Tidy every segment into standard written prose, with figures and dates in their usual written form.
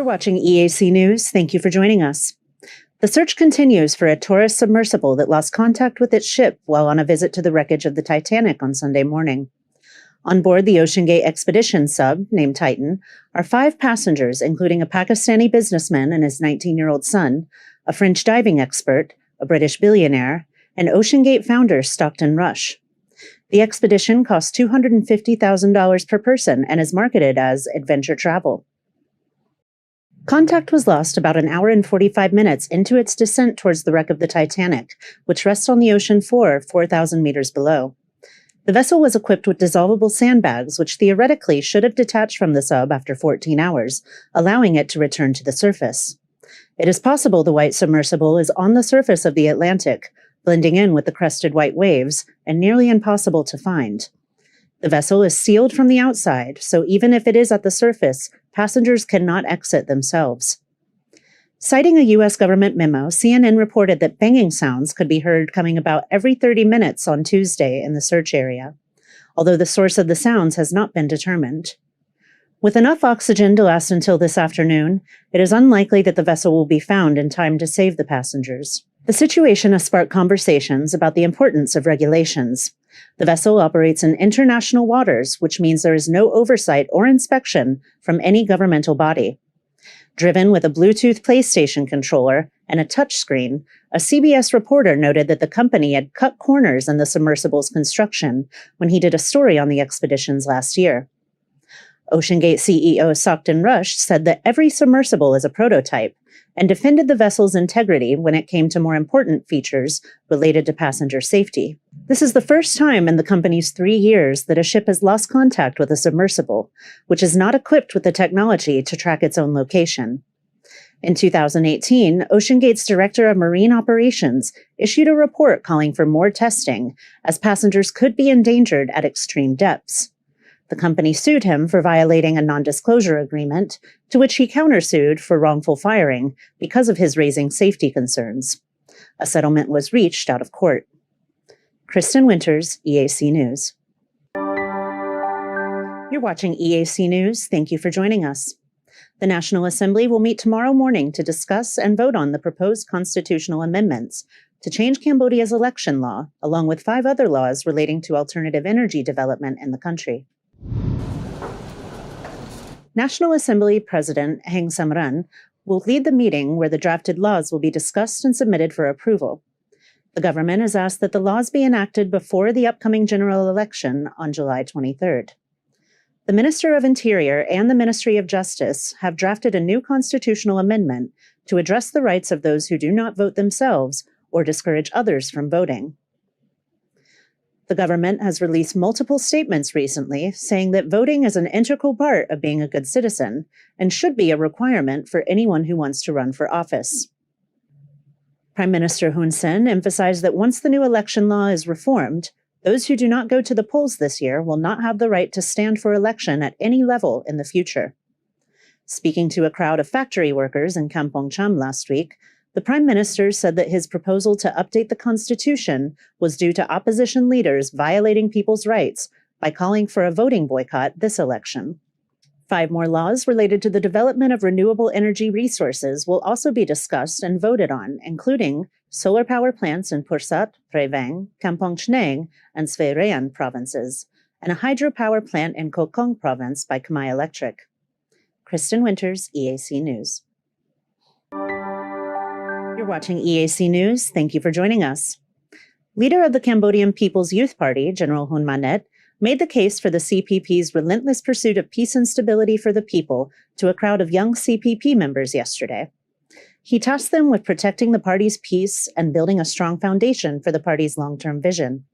You're watching EAC News. Thank you for joining us. The search continues for a tourist submersible that lost contact with its ship while on a visit to the wreckage of the Titanic on Sunday morning. On board the OceanGate expedition sub, named Titan, are 5 passengers, including a Pakistani businessman and his 19-year-old son, a French diving expert, a British billionaire, and OceanGate founder Stockton Rush. The expedition costs $250,000 per person and is marketed as adventure travel. Contact was lost about an hour and 45 minutes into its descent towards the wreck of the Titanic, which rests on the ocean floor 4,000 meters below. The vessel was equipped with dissolvable sandbags, which theoretically should have detached from the sub after 14 hours, allowing it to return to the surface. It is possible the white submersible is on the surface of the Atlantic, blending in with the crested white waves, and nearly impossible to find. The vessel is sealed from the outside, so even if it is at the surface, passengers cannot exit themselves. Citing a U.S. government memo, CNN reported that banging sounds could be heard coming about every 30 minutes on Tuesday in the search area, although the source of the sounds has not been determined. With enough oxygen to last until this afternoon, it is unlikely that the vessel will be found in time to save the passengers. The situation has sparked conversations about the importance of regulations. The vessel operates in international waters, which means there is no oversight or inspection from any governmental body. Driven with a Bluetooth PlayStation controller and a touchscreen, a CBS reporter noted that the company had cut corners in the submersible's construction when he did a story on the expeditions last year. OceanGate CEO Stockton Rush said that every submersible is a prototype and defended the vessel's integrity when it came to more important features related to passenger safety. This is the first time in the company's 3 years that a ship has lost contact with a submersible, which is not equipped with the technology to track its own location. In 2018, OceanGate's Director of Marine Operations issued a report calling for more testing, as passengers could be endangered at extreme depths. The company sued him for violating a non-disclosure agreement, to which he countersued for wrongful firing because of his raising safety concerns. A settlement was reached out of court. Kristen Winters, EAC News. You're watching EAC News. Thank you for joining us. The National Assembly will meet tomorrow morning to discuss and vote on the proposed constitutional amendments to change Cambodia's election law, along with 5 other laws relating to alternative energy development in the country. National Assembly President Heng Samran will lead the meeting where the drafted laws will be discussed and submitted for approval. The government has asked that the laws be enacted before the upcoming general election on July 23rd. The Minister of Interior and the Ministry of Justice have drafted a new constitutional amendment to address the rights of those who do not vote themselves or discourage others from voting. The government has released multiple statements recently saying that voting is an integral part of being a good citizen and should be a requirement for anyone who wants to run for office. Prime Minister Hun Sen emphasized that once the new election law is reformed, those who do not go to the polls this year will not have the right to stand for election at any level in the future. Speaking to a crowd of factory workers in Kampong Cham last week, the Prime Minister said that his proposal to update the Constitution was due to opposition leaders violating people's rights by calling for a voting boycott this election. 5 more laws related to the development of renewable energy resources will also be discussed and voted on, including solar power plants in Pursat, Prevang, Kampong Chneng, and Svay Rian provinces, and a hydropower plant in Kokong province by Khmer Electric. Kristen Winters, EAC News. You're watching EAC News. Thank you for joining us. Leader of the Cambodian People's Youth Party, General Hun Manet, made the case for the CPP's relentless pursuit of peace and stability for the people to a crowd of young CPP members yesterday. He tasked them with protecting the party's peace and building a strong foundation for the party's long-term vision.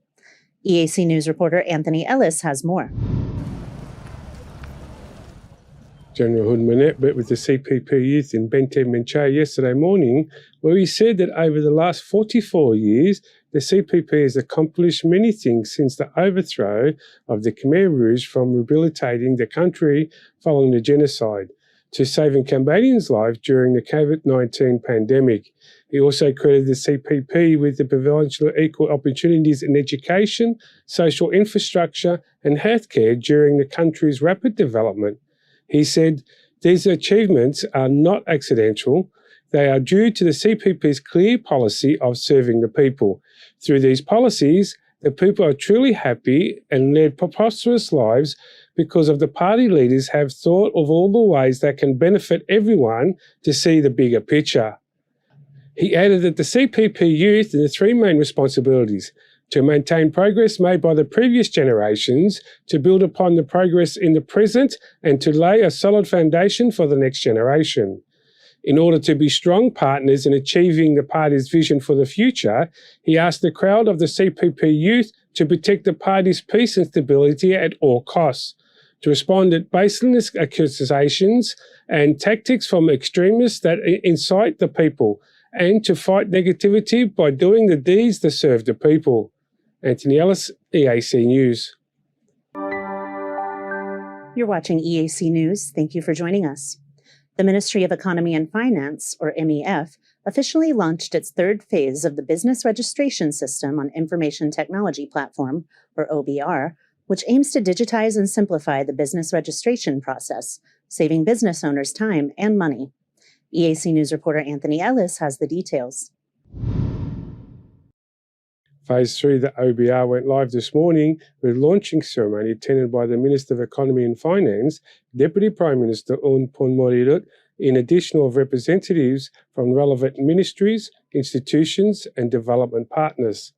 EAC News reporter Anthony Ellis has more. General Hun Manet met with the CPP youth in Benteng Menchay yesterday morning, where he said that over the last 44 years, the CPP has accomplished many things since the overthrow of the Khmer Rouge, from rehabilitating the country following the genocide to saving Cambodians' lives during the COVID-19 pandemic. He also credited the CPP with the provision of equal opportunities in education, social infrastructure and healthcare during the country's rapid development. He said, These achievements are not accidental. They are due to the CPP's clear policy of serving the people. Through these policies, the people are truly happy and led prosperous lives because of the party leaders have thought of all the ways that can benefit everyone to see the bigger picture. He added that the CPP youth have the three main responsibilities: to maintain progress made by the previous generations, to build upon the progress in the present, and to lay a solid foundation for the next generation. In order to be strong partners in achieving the party's vision for the future, he asked the crowd of the CPP youth to protect the party's peace and stability at all costs, to respond at baseless accusations and tactics from extremists that incite the people, and to fight negativity by doing the deeds that serve the people. Anthony Ellis, EAC News. You're watching EAC News. Thank you for joining us. The Ministry of Economy and Finance, or MEF, officially launched its third phase of the Business Registration System on Information Technology Platform, or OBR, which aims to digitize and simplify the business registration process, saving business owners time and money. EAC News reporter Anthony Ellis has the details. Phase 3 of the OBR went live this morning with a launching ceremony attended by the Minister of Economy and Finance, Deputy Prime Minister Un Ponmorirut, in addition of representatives from relevant ministries, institutions and development partners.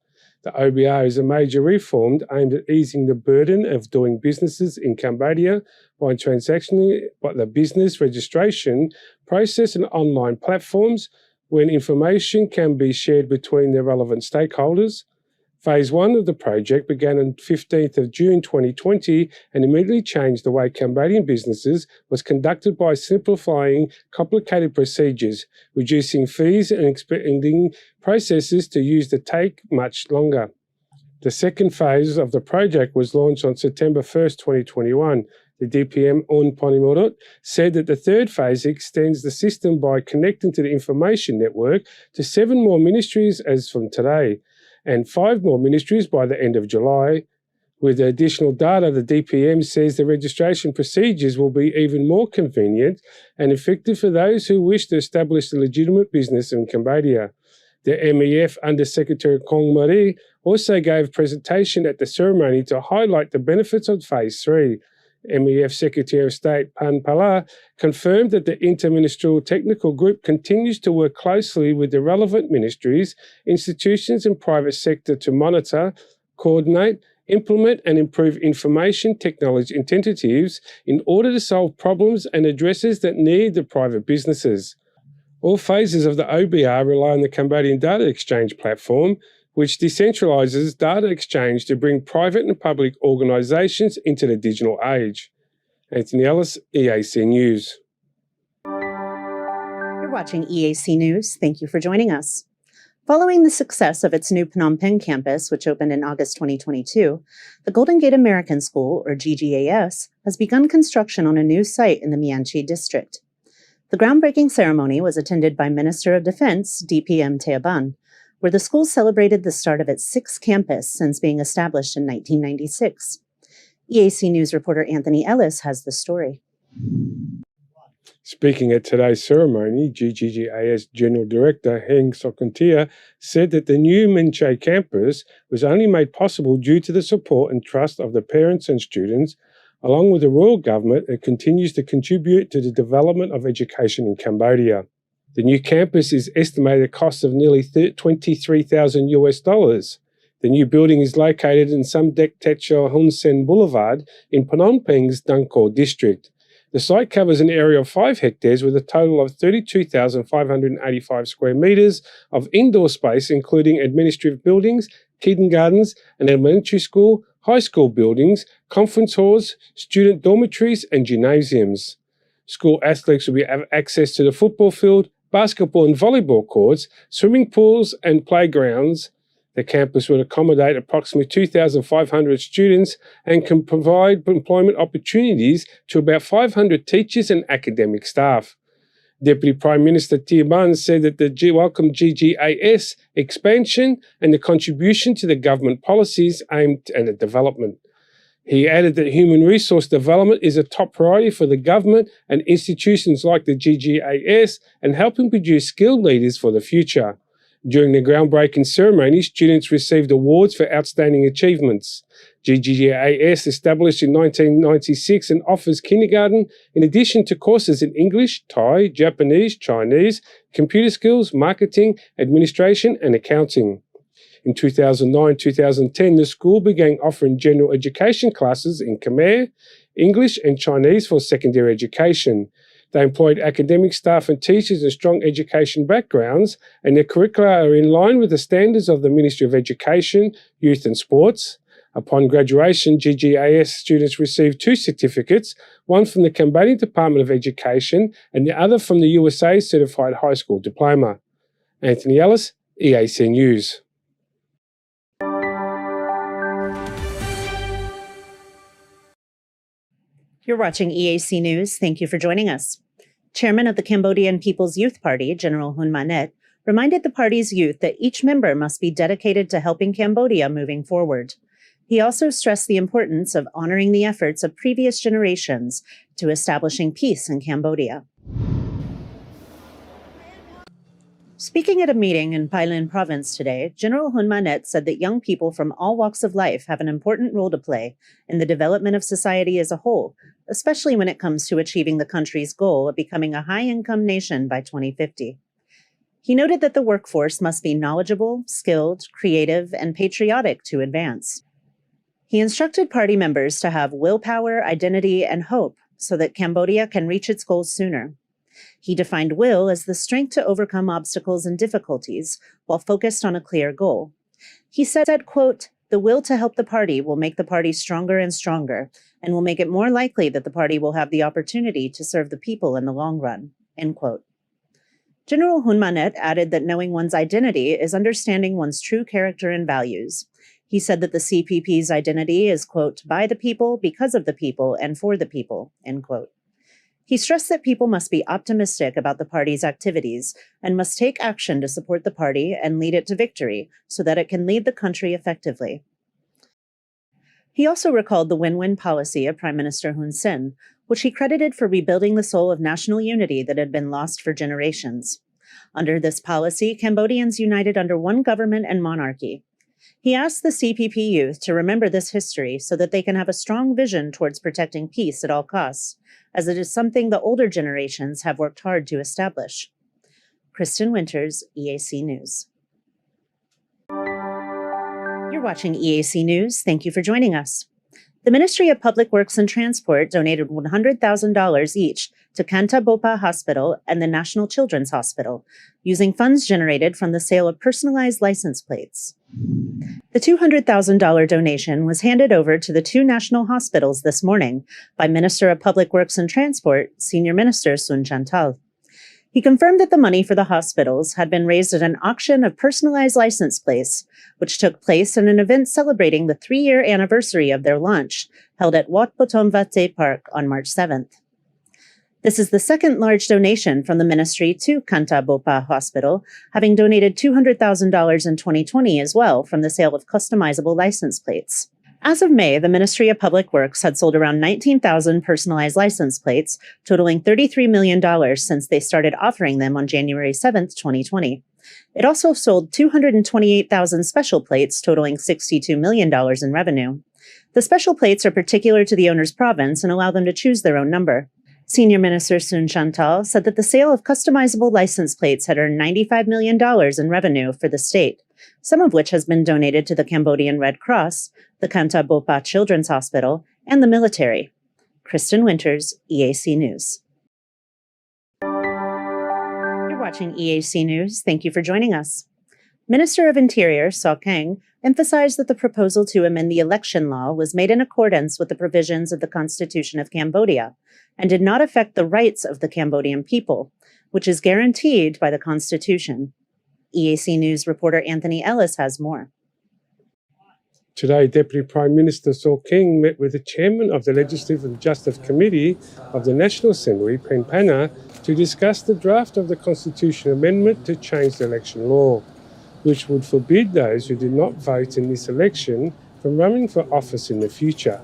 The OBR is a major reform aimed at easing the burden of doing businesses in Cambodia by transactioning the business registration process and online platforms when information can be shared between the relevant stakeholders. Phase 1 of the project began on 15th of June 2020 and immediately changed the way Cambodian businesses was conducted by simplifying complicated procedures, reducing fees and expanding processes to use to take much longer. The second phase of the project was launched on September 1st, 2021. The DPM Un Ponimorit said that the third phase extends the system by connecting to the information network to 7 more ministries as from today, and 5 more ministries by the end of July. With the additional data, the DPM says the registration procedures will be even more convenient and effective for those who wish to establish a legitimate business in Cambodia. The MEF Under Secretary Kong Marie also gave a presentation at the ceremony to highlight the benefits of Phase 3. MEF Secretary of State Pan Pala confirmed that the Interministerial Technical Group continues to work closely with the relevant ministries, institutions and private sector to monitor, coordinate, implement and improve information technology initiatives in order to solve problems and addresses that need the private businesses. All phases of the OBR rely on the Cambodian Data Exchange platform, which decentralises data exchange to bring private and public organisations into the digital age. Anthony Ellis, EAC News. You're watching EAC News. Thank you for joining us. Following the success of its new Phnom Penh campus, which opened in August 2022, the Golden Gate American School, or GGAS, has begun construction on a new site in the Mianchi district. The groundbreaking ceremony was attended by Minister of Defense, DPM Teaban, where the school celebrated the start of its 6th campus since being established in 1996. EAC News reporter Anthony Ellis has the story. Speaking at today's ceremony, GGAS General Director Heng Sokuntia said that the new Minche campus was only made possible due to the support and trust of the parents and students, along with the royal government that continues to contribute to the development of education in Cambodia. The new campus is estimated cost of nearly $23,000. The new building is located in Samdek Techo Hun Sen Boulevard in Phnom Penh's Dangkor district. The site covers an area of 5 hectares with a total of 32,585 square metres of indoor space, including administrative buildings, kindergartens, an elementary school, high school buildings, conference halls, student dormitories and gymnasiums. School athletes will have access to the football field, basketball and volleyball courts, swimming pools and playgrounds. The campus will accommodate approximately 2,500 students and can provide employment opportunities to about 500 teachers and academic staff. Deputy Prime Minister Teaban said that the welcome GGAS expansion and the contribution to the government policies aimed at development. He added that human resource development is a top priority for the government and institutions like the GGAS and helping produce skilled leaders for the future. During the groundbreaking ceremony, students received awards for outstanding achievements. GGAS, established in 1996 and offers kindergarten in addition to courses in English, Thai, Japanese, Chinese, computer skills, marketing, administration and accounting. In 2009-2010, the school began offering general education classes in Khmer, English and Chinese for secondary education. They employed academic staff and teachers with strong education backgrounds, and their curricula are in line with the standards of the Ministry of Education, Youth and Sports. Upon graduation, GGAS students received 2 certificates, one from the Cambodian Department of Education and the other from the USA Certified High School Diploma. Anthony Ellis, EAC News. You're watching EAC News. Thank you for joining us. Chairman of the Cambodian People's Youth Party, General Hun Manet, reminded the party's youth that each member must be dedicated to helping Cambodia moving forward. He also stressed the importance of honoring the efforts of previous generations to establishing peace in Cambodia. Speaking at a meeting in Pailin province today, General Hun Manet said that young people from all walks of life have an important role to play in the development of society as a whole, especially when it comes to achieving the country's goal of becoming a high-income nation by 2050. He noted that the workforce must be knowledgeable, skilled, creative, and patriotic to advance. He instructed party members to have willpower, identity, and hope so that Cambodia can reach its goals sooner. He defined will as the strength to overcome obstacles and difficulties while focused on a clear goal. He said, quote, "The will to help the party will make the party stronger and stronger and will make it more likely that the party will have the opportunity to serve the people in the long run," end quote. General Hun Manet added that knowing one's identity is understanding one's true character and values. He said that the CPP's identity is, quote, "by the people, because of the people, and for the people," end quote. He stressed that people must be optimistic about the party's activities and must take action to support the party and lead it to victory so that it can lead the country effectively. He also recalled the win-win policy of Prime Minister Hun Sen, which he credited for rebuilding the soul of national unity that had been lost for generations. Under this policy, Cambodians united under one government and monarchy. He asked the CPP youth to remember this history so that they can have a strong vision towards protecting peace at all costs, as it is something the older generations have worked hard to establish. Kristen Winters, EAC News. You're watching EAC News. Thank you for joining us. The Ministry of Public Works and Transport donated $100,000 each to Kanta Bopa Hospital and the National Children's Hospital, using funds generated from the sale of personalized license plates. The $200,000 donation was handed over to the 2 national hospitals this morning by Minister of Public Works and Transport, Senior Minister Sun Chantal. He confirmed that the money for the hospitals had been raised at an auction of personalized license plates, which took place in an event celebrating the 3-year anniversary of their launch, held at Wat Potomvate Park on March 7th. This is the second large donation from the ministry to Kanta Bopa Hospital, having donated $200,000 in 2020 as well from the sale of customizable license plates. As of May, the Ministry of Public Works had sold around 19,000 personalized license plates, totaling $33 million since they started offering them on January 7, 2020. It also sold 228,000 special plates, totaling $62 million in revenue. The special plates are particular to the owner's province and allow them to choose their own number. Senior Minister Sun Chantal said that the sale of customizable license plates had earned $95 million in revenue for the state, some of which has been donated to the Cambodian Red Cross, the Kanta Bopa Children's Hospital, and the military. Kristen Winters, EAC News. You're watching EAC News. Thank you for joining us. Minister of Interior, Saw Kang, emphasized that the proposal to amend the election law was made in accordance with the provisions of the Constitution of Cambodia and did not affect the rights of the Cambodian people, which is guaranteed by the Constitution. EAC News reporter Anthony Ellis has more. Today, Deputy Prime Minister Saw Kang met with the Chairman of the Legislative and Justice Committee of the National Assembly, Pen Pana, to discuss the draft of the Constitution Amendment to change the election law, which would forbid those who did not vote in this election from running for office in the future.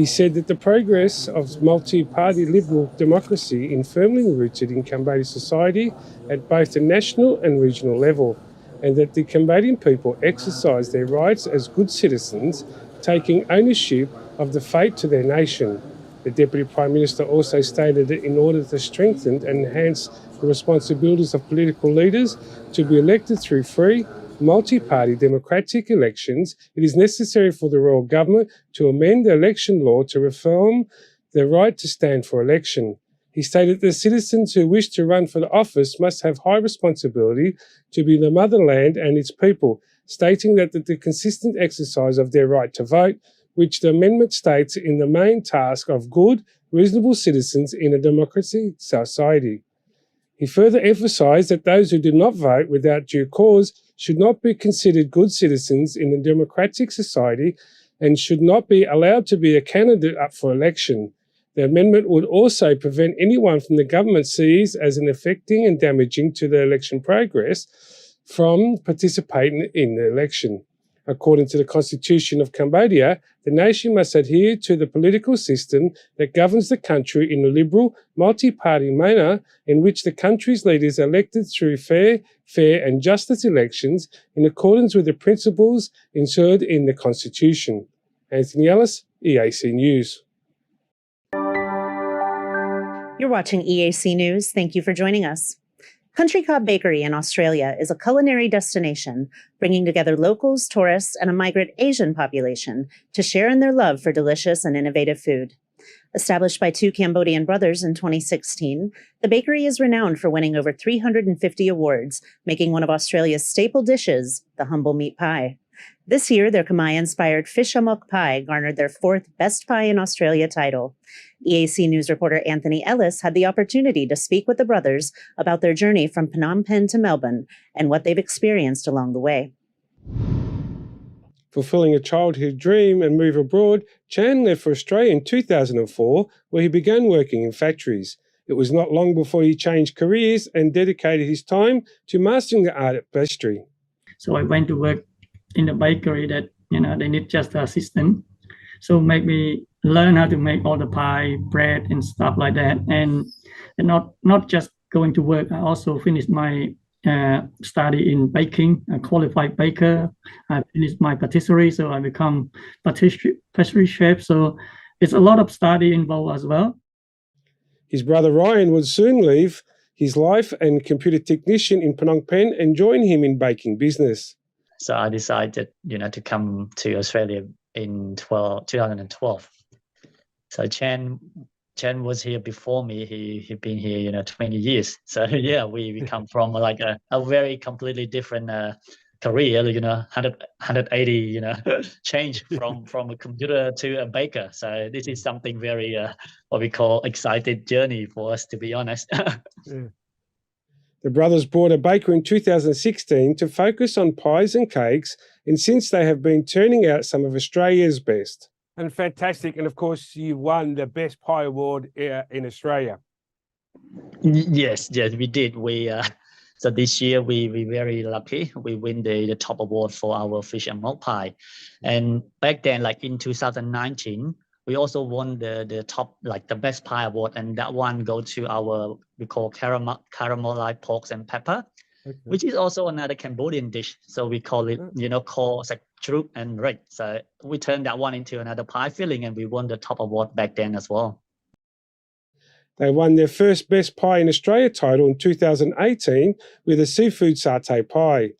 He said that the progress of multi-party liberal democracy is firmly rooted in Cambodian society at both the national and regional level, and that the Cambodian people exercise their rights as good citizens, taking ownership of the fate to their nation. The Deputy Prime Minister also stated that in order to strengthen and enhance the responsibilities of political leaders to be elected through free, multi-party democratic elections, it is necessary for the royal government to amend the election law to reform the right to stand for election. He stated that citizens who wish to run for the office must have high responsibility to be the motherland and its people, stating that the consistent exercise of their right to vote, which the amendment states in the main task of good, reasonable citizens in a democratic society. He further emphasised that those who do not vote without due cause should not be considered good citizens in a democratic society and should not be allowed to be a candidate up for election. The amendment would also prevent anyone from the government sees as an affecting and damaging to the election progress from participating in the election. According to the Constitution of Cambodia, the nation must adhere to the political system that governs the country in a liberal, multi-party manner in which the country's leaders are elected through fair and justice elections in accordance with the principles enshrined in the Constitution. Anthony Ellis, EAC News. You're watching EAC News. Thank you for joining us. Country Cob Bakery in Australia is a culinary destination bringing together locals, tourists, and a migrant Asian population to share in their love for delicious and innovative food. Established by two Cambodian brothers in 2016, the bakery is renowned for winning over 350 awards, making one of Australia's staple dishes, the humble meat pie. This year, their Khmer-inspired fish amok pie garnered their fourth Best Pie in Australia title. EAC News reporter Anthony Ellis had the opportunity to speak with the brothers about their journey from Phnom Penh to Melbourne and what they've experienced along the way. Fulfilling a childhood dream and move abroad, Chan left for Australia in 2004, where he began working in factories. It was not long before he changed careers and dedicated his time to mastering the art of pastry. So I went to work in the bakery that, they need just an assistant. So make me learn how to make all the pie, bread, and stuff like that. And not just going to work, I also finished my study in baking, a qualified baker. I finished my patisserie, so I become pastry chef. So it's a lot of study involved as well. His brother Ryan would soon leave his life and computer technician in Phnom Penh and join him in baking business. So I decided, to come to Australia in 2012. So Chan was here before me. He'd been here, 20 years. So yeah, we come from like a very completely different career, 180, change from a computer to a baker. So this is something very what we call excited journey for us, to be honest. Yeah. The brothers bought a bakery in 2016 to focus on pies and cakes, and since they have been turning out some of Australia's best. And fantastic. And of course, you won the Best Pie Award in Australia. Yes, we did. So this year we very lucky. We win the top award for our fish and milk pie. And back then, like in 2019, we also won the top, like the Best Pie Award, and that one go to our, we call caramelized pork and pepper, okay, which is also another Cambodian dish. So we call it, called like trup and red. So we turned that one into another pie filling, and we won the top award back then as well. They won their first Best Pie in Australia title in 2018 with a seafood satay pie.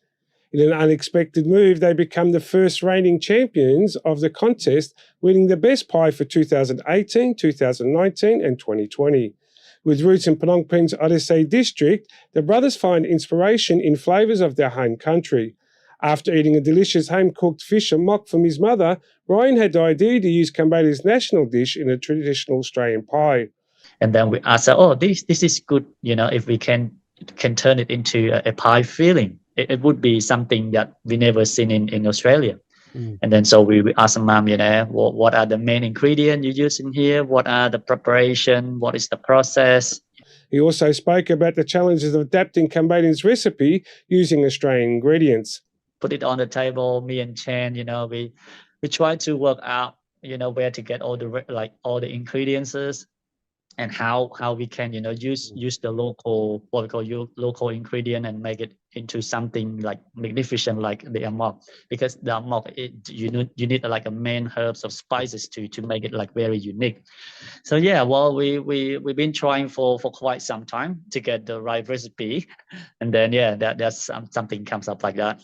In an unexpected move, they become the first reigning champions of the contest, winning the Best Pie for 2018, 2019 and 2020. With roots in Phnom Penh's Odyssey district, the brothers find inspiration in flavours of their home country. After eating a delicious home-cooked fish amok from his mother, Ryan had the idea to use Cambodia's national dish in a traditional Australian pie. And then we asked, this is good, if we can turn it into a pie filling. It would be something that we never seen in Australia. And then so we asked Mom, what are the main ingredients you use in here? What are the preparation? What is the process? He also spoke about the challenges of adapting Cambodian's recipe using Australian ingredients. Put it on the table, me and Chan, we try to work out where to get all the ingredients, and how we can use the local, what we call local ingredient, and make it into something like magnificent, like the amok. Because the amok, you need like a main herbs of spices to make it like very unique. So yeah, well, we've been trying for quite some time to get the right recipe, and then yeah, that's something comes up like that.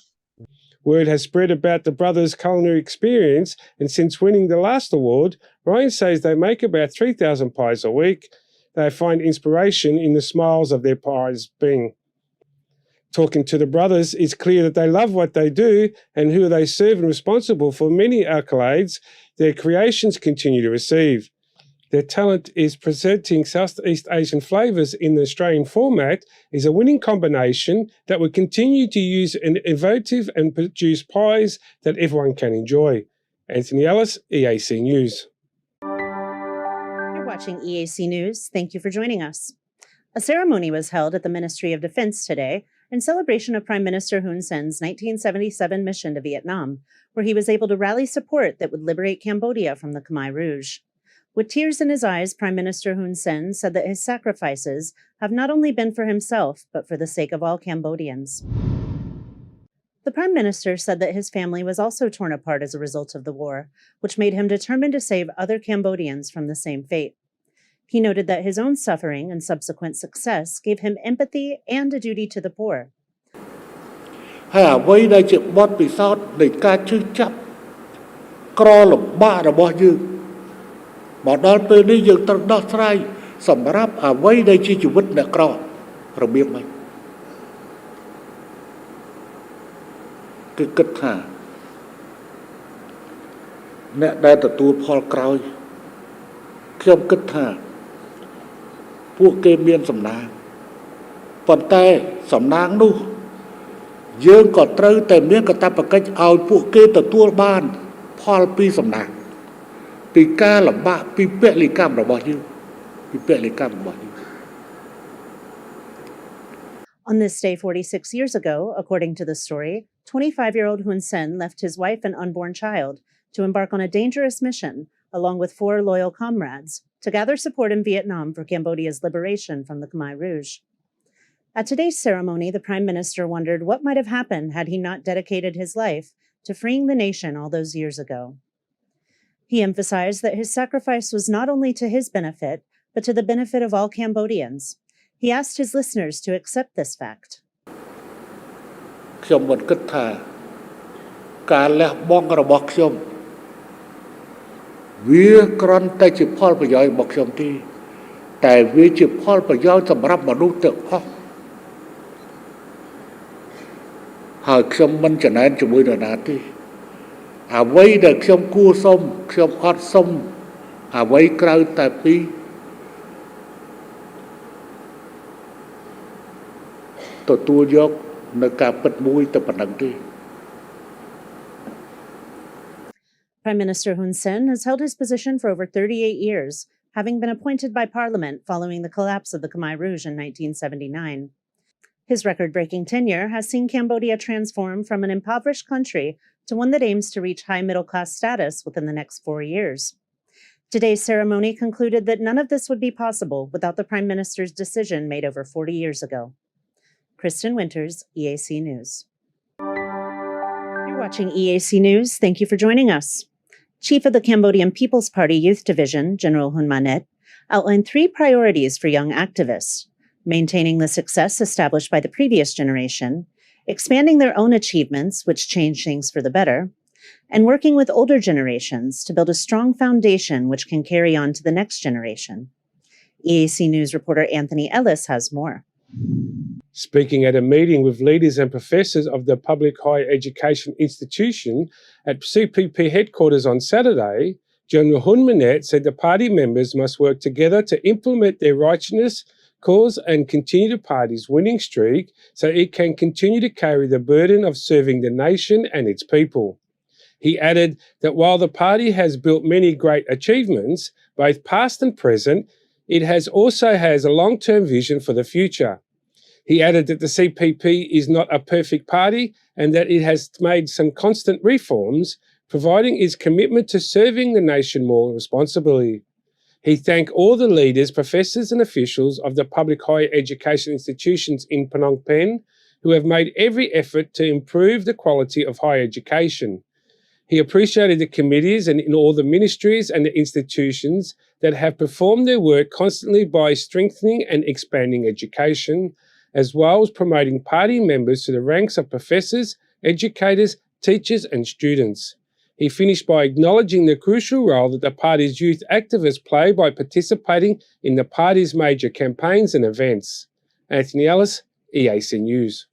Word has spread about the brothers' culinary experience, and since winning the last award, Ryan says they make about 3,000 pies a week. They find inspiration in the smiles of their pies being. Talking to the brothers, it's clear that they love what they do and who they serve, and responsible for many accolades their creations continue to receive. Their talent is presenting Southeast Asian flavours in the Australian format is a winning combination that will continue to use an innovative and produce pies that everyone can enjoy. Anthony Ellis, EAC News. You're watching EAC News. Thank you for joining us. A ceremony was held at the Ministry of Defense today in celebration of Prime Minister Hun Sen's 1977 mission to Vietnam, where he was able to rally support that would liberate Cambodia from the Khmer Rouge. With tears in his eyes, Prime Minister Hun Sen said that his sacrifices have not only been for himself, but for the sake of all Cambodians. The Prime Minister said that his family was also torn apart as a result of the war, which made him determined to save other Cambodians from the same fate. He noted that his own suffering and subsequent success gave him empathy and a duty to the poor. On this day 46 years ago, according to the story, 25-year-old Hun Sen left his wife and unborn child to embark on a dangerous mission, along with 4 loyal comrades, to gather support in Vietnam for Cambodia's liberation from the Khmer Rouge. At today's ceremony, the Prime Minister wondered what might have happened had he not dedicated his life to freeing the nation all those years ago. He emphasized that his sacrifice was not only to his benefit, but to the benefit of all Cambodians. He asked his listeners to accept this fact. Prime Minister Hun Sen has held his position for over 38 years, having been appointed by Parliament following the collapse of the Khmer Rouge in 1979. His record-breaking tenure has seen Cambodia transform from an impoverished country to one that aims to reach high middle-class status within the next 4 years. Today's ceremony concluded that none of this would be possible without the Prime Minister's decision made over 40 years ago. Kristen Winters, EAC News. You're watching EAC News. Thank you for joining us. Chief of the Cambodian People's Party Youth Division, General Hun Manet, outlined 3 priorities for young activists: maintaining the success established by the previous generation, expanding their own achievements, which change things for the better, and working with older generations to build a strong foundation which can carry on to the next generation. EAC News reporter Anthony Ellis has more. Speaking at a meeting with leaders and professors of the public higher education institution at CPP headquarters on Saturday, General Hun Manet said the party members must work together to implement their righteousness cause and continue the party's winning streak so it can continue to carry the burden of serving the nation and its people. He added that while the party has built many great achievements, both past and present, it also has a long-term vision for the future. He added that the CPP is not a perfect party and that it has made some constant reforms, providing his commitment to serving the nation more responsibly. He thanked all the leaders, professors and officials of the public higher education institutions in Phnom Penh who have made every effort to improve the quality of higher education. He appreciated the committees and in all the ministries and the institutions that have performed their work constantly by strengthening and expanding education, as well as promoting party members to the ranks of professors, educators, teachers and students. He finished by acknowledging the crucial role that the party's youth activists play by participating in the party's major campaigns and events. Anthony Ellis, EAC News.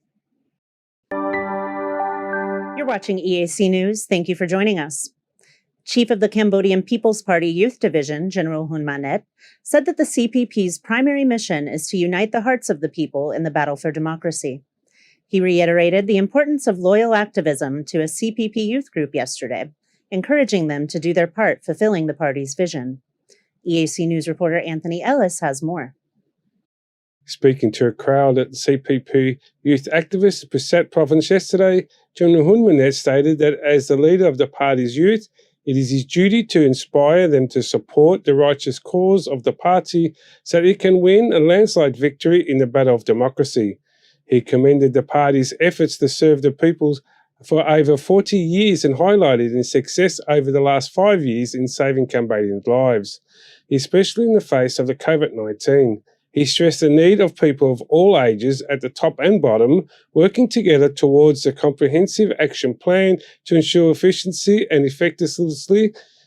You're watching EAC News. Thank you for joining us. Chief of the Cambodian People's Party Youth Division, General Hun Manet, said that the CPP's primary mission is to unite the hearts of the people in the battle for democracy. He reiterated the importance of loyal activism to a CPP youth group yesterday, encouraging them to do their part fulfilling the party's vision. EAC News reporter Anthony Ellis has more. Speaking to a crowd at the CPP youth activists Pusat province yesterday, General Hun Manet stated that as the leader of the party's youth, it is his duty to inspire them to support the righteous cause of the party so that it can win a landslide victory in the battle of democracy. He commended the party's efforts to serve the people for over 40 years and highlighted its success over the last 5 years in saving Cambodians' lives, especially in the face of the COVID-19. He stressed the need of people of all ages at the top and bottom working together towards a comprehensive action plan to ensure efficiency and effectiveness.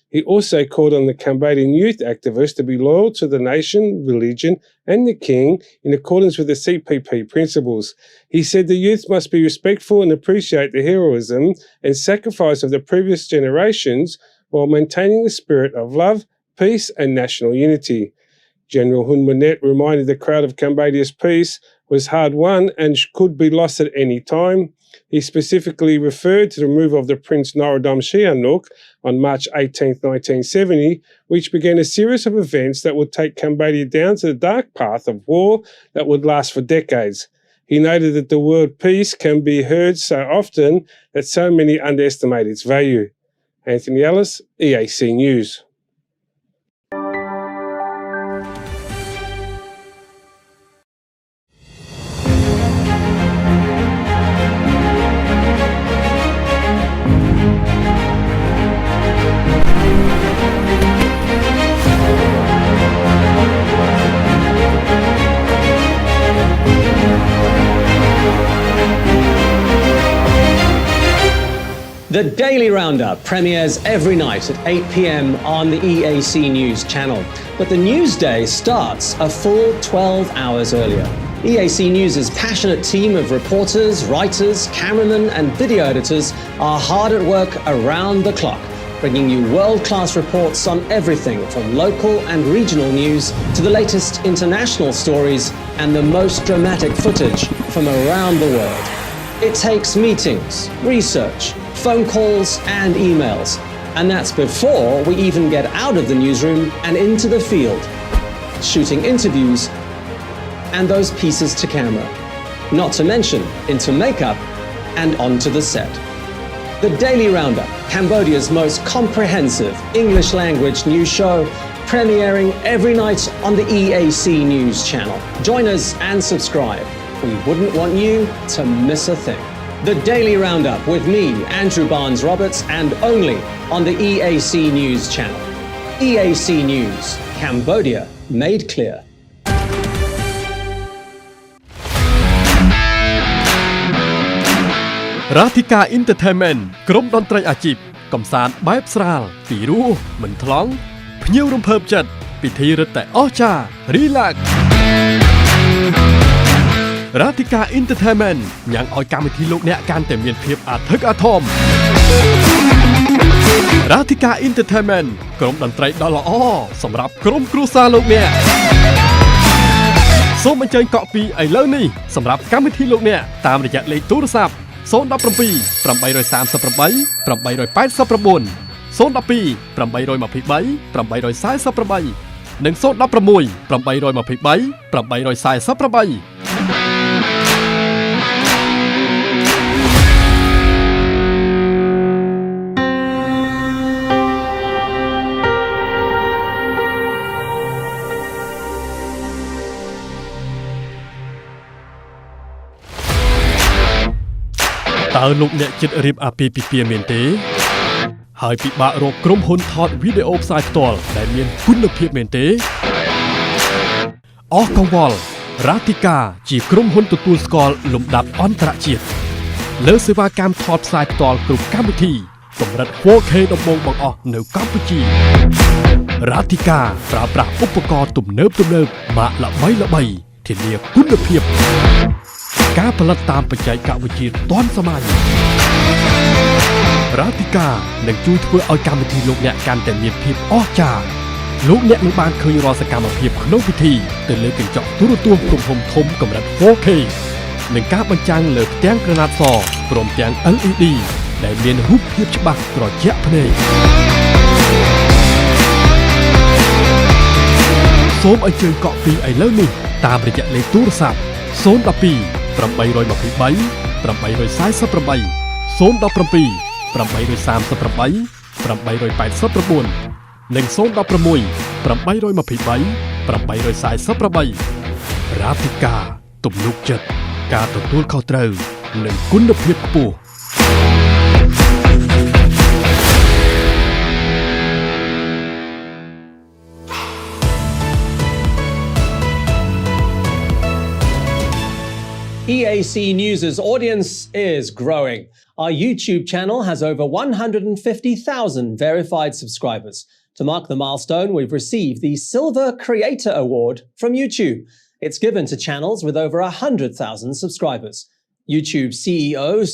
He also called on the Cambodian youth activists to be loyal to the nation, religion and the king in accordance with the CPP principles. He said the youth must be respectful and appreciate the heroism and sacrifice of the previous generations while maintaining the spirit of love, peace and national unity. General Hun Manet reminded the crowd of Cambodia's peace was hard-won and could be lost at any time. He specifically referred to the removal of the Prince Norodom Sihanouk on March 18, 1970, which began a series of events that would take Cambodia down to the dark path of war that would last for decades. He noted that the word peace can be heard so often that so many underestimate its value. Anthony Ellis, EAC News. The Daily Roundup premieres every night at 8 p.m. on the EAC News channel, but the news day starts a full 12 hours earlier. EAC News' passionate team of reporters, writers, cameramen and video editors are hard at work around the clock, bringing you world-class reports on everything from local and regional news to the latest international stories and the most dramatic footage from around the world. It takes meetings, research, phone calls and emails, and that's before we even get out of the newsroom and into the field, shooting interviews and those pieces to camera, not to mention into makeup and onto the set. The Daily Roundup, Cambodia's most comprehensive English language news show, premiering every night on the EAC News channel. Join us and subscribe. We wouldn't want you to miss a thing. The Daily Roundup with me, Andrew Barnes-Roberts, and only on the EAC News channel. EAC News, Cambodia made clear. Ratika Entertainment ក្រុមតន្ត្រីអាជីពកំសាន្តបែបស្រាលពីរោះមិនថ្លង់ភ្ញៀវរំភើបចិត្តពិធីរឹតតែអស្ចារ្យ Relax Ratika Entertainment ញ៉ាំងឲ្យកម្មវិធីលោកអ្នកកាន់តែមានភាពអធិកអធម Ratika Entertainment ក្រុមតន្ត្រីដ៏ល្អសម្រាប់ក្រុមគ្រួសារលោកអ្នកសូមអញ្ជើញកក់ពីឥឡូវនេះសម្រាប់កម្មវិធីលោកអ្នកតាមរយៈលេខទូរស័ព្ទ 017 838 889 012 823 848 និង 016 823 848 តើលោកអ្នកចិត្តរៀបអាពាហ៍ពិពាហ៍មែនទេហើយពិបាករកក្រុមហ៊ុនថតវីដេអូផ្សាយផ្ទាល់ដែលមានគុណភាពមែនទេអស់កង្វល់រ៉ាទីកាជាក្រុមហ៊ុនទទួលស្គាល់លំដាប់អន្តរជាតិលើសេវាកម្មថតផ្សាយផ្ទាល់គ្រប់កម្មវិធីកម្រិត 4K ដំបូងបង្អស់នៅកម្ពុជារ៉ាទីកាប្រើប្រាស់ឧបករណ៍ទំនើបម៉ាកល្បីធានាគុណភាពការផលិតតាមបច្ចេកវិទ្យាទាន់សម័យរ៉ាទីកានឹងជួយធ្វើឲ្យកម្មវិធីលោកអ្នកកាន់តែមានភាពអស្ចារ្យលោកអ្នកនឹងបានឃើញរាល់សកម្មភាពក្នុងពិធីទៅលើកញ្ចក់ទូរទស្សន៍ទំហំធំកម្រិត 4K និងការបញ្ចាំងលើផ្ទាំងក្រណាត់សព្រមទាំង LED ដែលមានរូបភាពច្បាស់ត្រជាក់ភ្នែកសូមអញ្ជើញកក់ពីឥឡូវនេះតាមរយៈលេខទូរស័ព្ទ012 823 848 017 838 889និង016 823 848 រ៉ាទីកាទំនុកចិត្តការទទួលខុសត្រូវនិងគុណភាពខ្ពស់EAC News' audience is growing. Our YouTube channel has over 150,000 verified subscribers. To mark the milestone, we've received the Silver Creator Award from YouTube. It's given to channels with over 100,000 subscribers. YouTube CEO